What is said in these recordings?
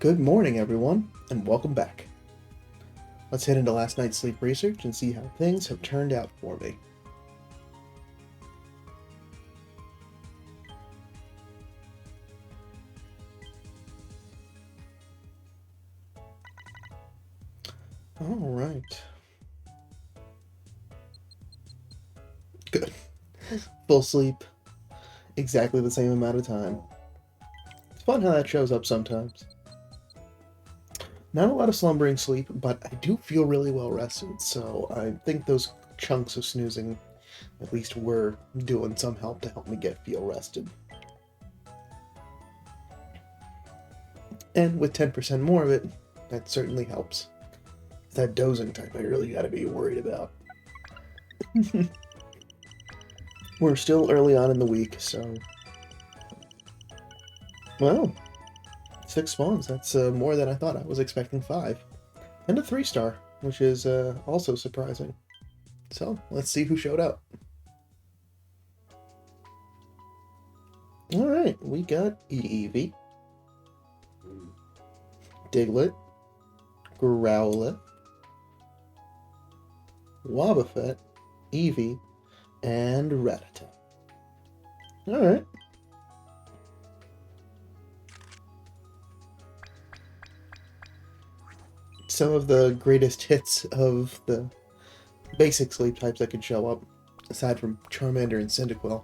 Good morning, everyone, and welcome back. Let's head into last night's sleep research and see how things have turned out for me. Alright. Good. Full sleep. Exactly the same amount of time. It's fun how that shows up sometimes. Not a lot of slumbering sleep, but I do feel really well rested, so I think those chunks of snoozing at least were doing some help to help me feel rested. And with 10% more of it, that certainly helps. It's that dozing type I really gotta be worried about. We're still early on in the week, so... Well, 6 spawns. That's more than I thought. I was expecting 5. And a 3-star, which is also surprising. So, let's see who showed up. Alright, we got Eevee, Diglett, Growlithe, Wobbuffet, Eevee, and Rattata. Alright. Some of the greatest hits of the basic sleep types that could show up, aside from Charmander and Cyndaquil.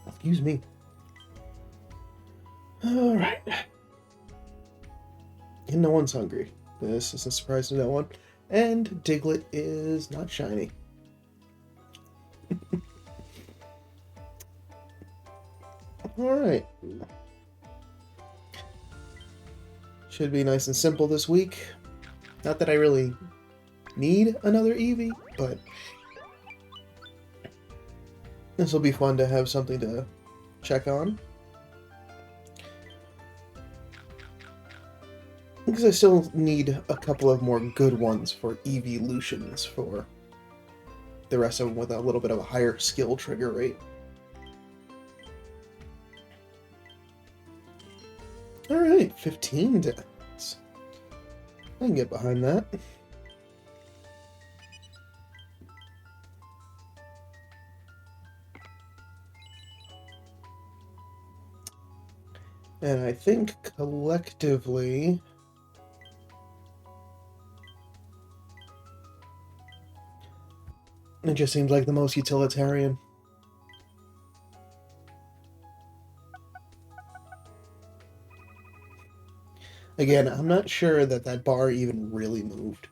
Excuse me. Alright. And no one's hungry. This is a surprise to no one. And Diglett is not shiny. Alright. Should be nice and simple this week. Not that I really need another Eevee, but this will be fun to have something to check on. Because I still need a couple of more good ones for evolutions for the rest of them with a little bit of a higher skill trigger rate. Alright, 15 deaths. I can get behind that. And I think collectively... it just seems like the most utilitarian. Again, I'm not sure that that bar even really moved.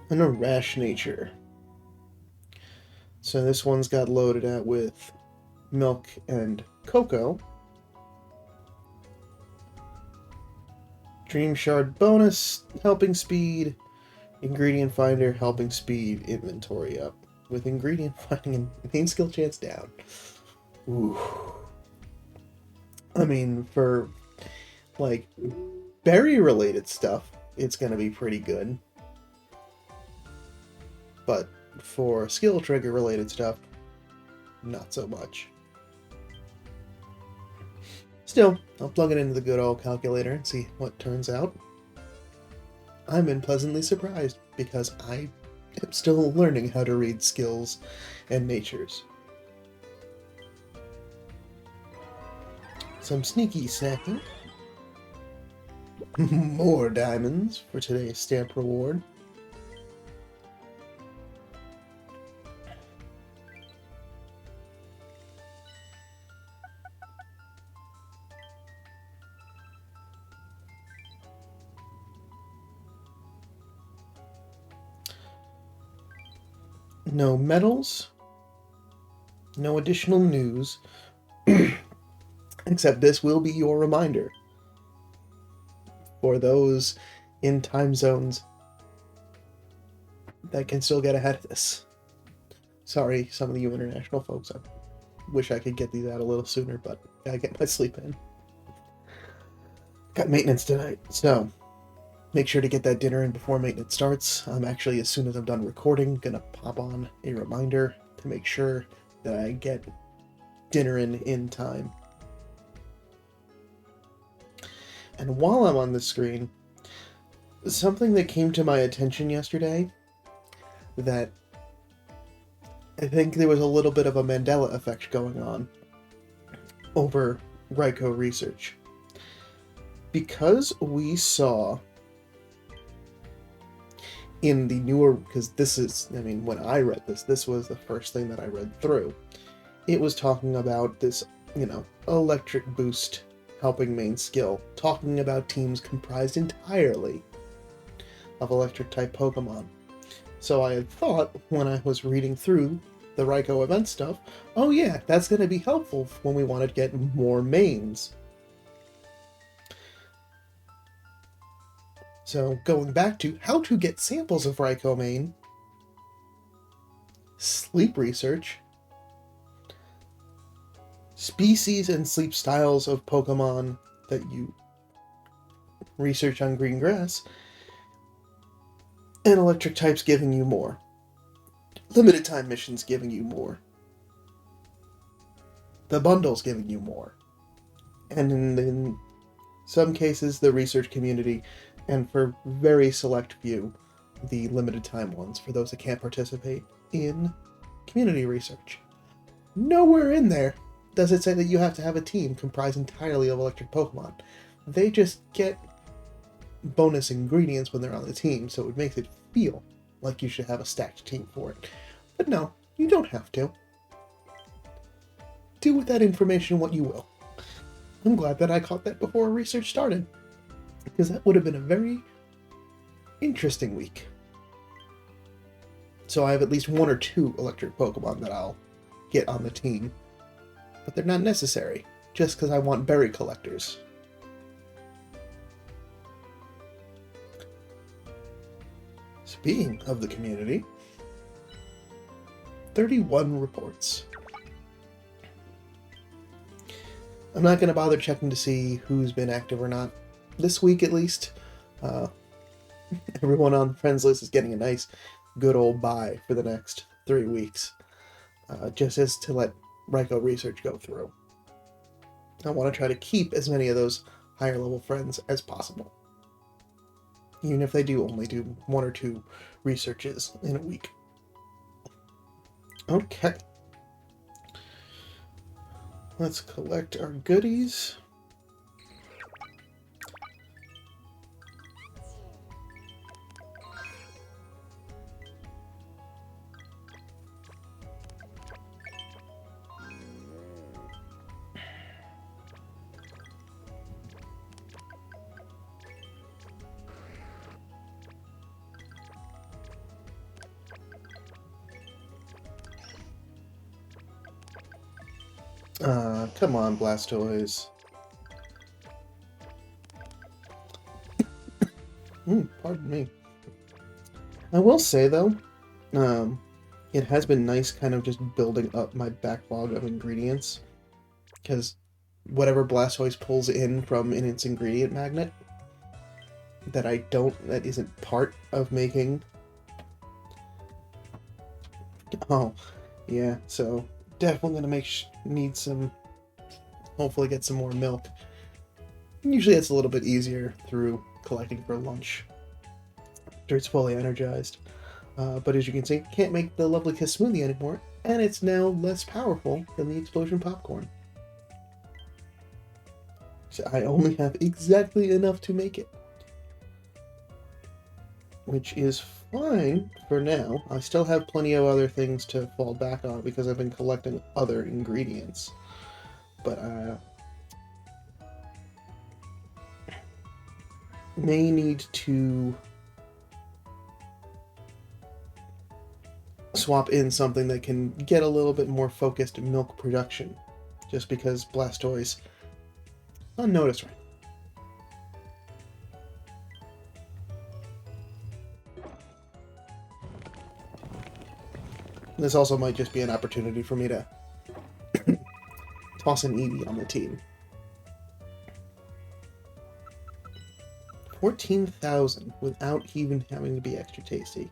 And a rash nature. So this one's got loaded out with milk and cocoa. Dream Shard bonus, helping speed, ingredient finder, helping speed, inventory up. With ingredient finding and main skill chance down. Ooh. I mean, for, like, berry-related stuff, it's gonna be pretty good. But for skill trigger-related stuff, not so much. Still, I'll plug it into the good old calculator and see what turns out. I'm been pleasantly surprised, because I am still learning how to read skills and natures. Some sneaky snacking. More diamonds for today's stamp reward. No medals. No additional news. Except this will be your reminder. For those in time zones that can still get ahead of this. Sorry, some of you international folks. I wish I could get these out a little sooner, but gotta get my sleep in. Got maintenance tonight, so make sure to get that dinner in before maintenance starts. I'm actually, as soon as I'm done recording, gonna pop on a reminder to make sure that I get dinner in time. And while I'm on the screen, something that came to my attention yesterday that I think there was a little bit of a Mandela effect going on over Raikou research. Because we saw in the newer, because this is, I mean, when I read this was the first thing that I read through. It was talking about this, electric boost helping main skill, talking about teams comprised entirely of electric type Pokemon. So I had thought when I was reading through the Raikou event stuff, oh yeah, that's going to be helpful when we want to get more mains. So going back to how to get samples of Raikou main, sleep research, species and sleep styles of Pokemon that you research on green grass, and electric types giving you more. Limited time missions giving you more. The bundles giving you more. And in some cases, the research community, and for very select few, the limited time ones, for those that can't participate in community research. Nowhere in there does it say that you have to have a team comprised entirely of electric Pokemon. They just get bonus ingredients when they're on the team, so it makes it feel like you should have a stacked team for it. But no, you don't have to. Do with that information what you will. I'm glad that I caught that before research started, because that would have been a very interesting week. So I have at least 1 or 2 electric Pokemon that I'll get on the team, but they're not necessary, just because I want berry collectors. Speaking of the community, 31 reports. I'm not going to bother checking to see who's been active or not. This week, at least, everyone on the friends list is getting a nice, good old bye for the next 3 weeks, just as to let Raikou research go through. I want to try to keep as many of those higher level friends as possible, even if they do only do 1 or 2 researches in a week. Okay. Let's collect our goodies. Come on, Blastoise. Pardon me. I will say, though, it has been nice kind of just building up my backlog of ingredients, because whatever Blastoise pulls in from in its ingredient magnet that isn't part of making... Oh, yeah, so definitely gonna need some... Hopefully get some more milk. Usually it's a little bit easier through collecting for lunch after it's fully energized. But as you can see, can't make the Lovely Kiss smoothie anymore, and it's now less powerful than the Explosion Popcorn. So I only have exactly enough to make it, which is fine for now. I still have plenty of other things to fall back on because I've been collecting other ingredients. But may need to swap in something that can get a little bit more focused milk production, just because Blastoise unnoticed right. This also might just be an opportunity for me to toss an Eevee on the team 14,000 without even having to be extra tasty.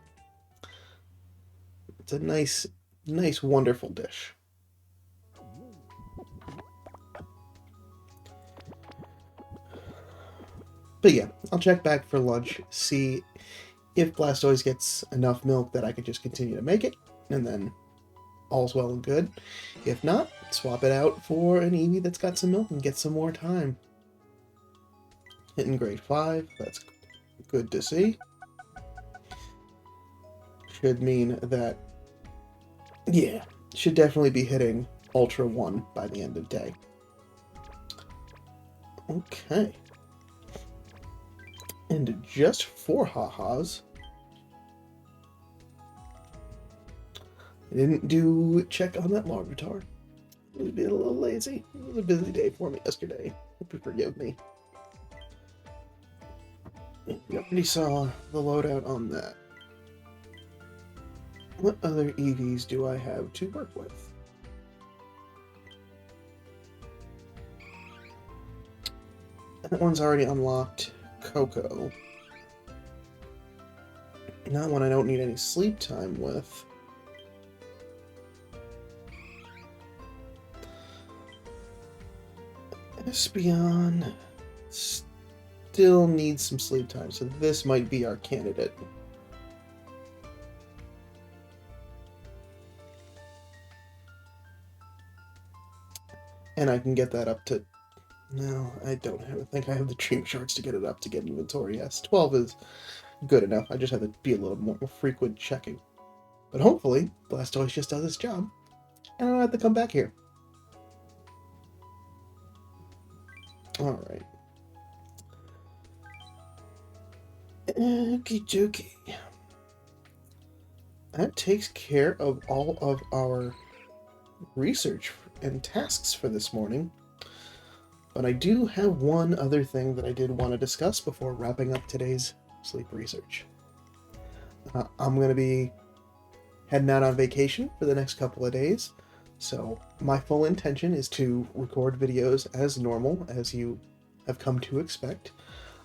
It's a nice, wonderful dish. But yeah, I'll check back for lunch, see if Blastoise gets enough milk that I can just continue to make it, and then all's well and good. If not, swap it out for an Eevee that's got some milk and get some more time. Hitting grade 5, that's good to see. Should mean that, yeah, should definitely be hitting Ultra 1 by the end of the day. Okay. And just for ha-has, I didn't do check on that Larvitar. It was being a little lazy. It was a busy day for me yesterday. Hope you forgive me. You already saw the loadout on that. What other EVs do I have to work with? That one's already unlocked. Coco. Not one I don't need any sleep time with. Espeon still needs some sleep time, so this might be our candidate. And I can get that up to... No, I don't have. I think I have the dream shards to get it up to get inventory. Yes, 12 is good enough. I just have to be a little more frequent checking. But hopefully, Blastoise just does its job, and I don't have to come back here. Alright. Okie dokie. That takes care of all of our research and tasks for this morning. But I do have one other thing that I did want to discuss before wrapping up today's sleep research. I'm going to be heading out on vacation for the next couple of days, so my full intention is to record videos as normal, as you have come to expect.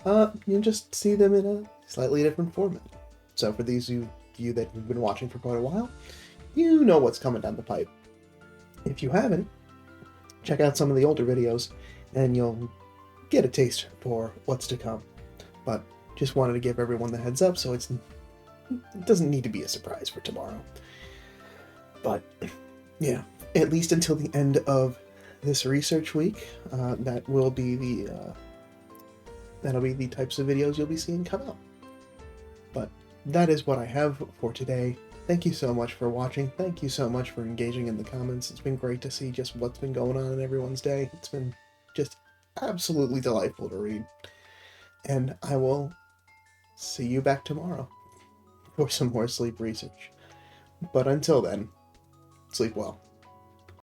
You just see them in a slightly different format. So for these of you that have been watching for quite a while, you know what's coming down the pipe. If you haven't, check out some of the older videos, and you'll get a taste for what's to come. But just wanted to give everyone the heads up, so it doesn't need to be a surprise for tomorrow. But yeah, at least until the end of this research week, that will be that'll be the types of videos you'll be seeing come out. But that is what I have for today. Thank you so much for watching. Thank you so much for engaging in the comments. It's been great to see just what's been going on in everyone's day. It's been just absolutely delightful to read. And I will see you back tomorrow for some more sleep research. But until then, sleep well.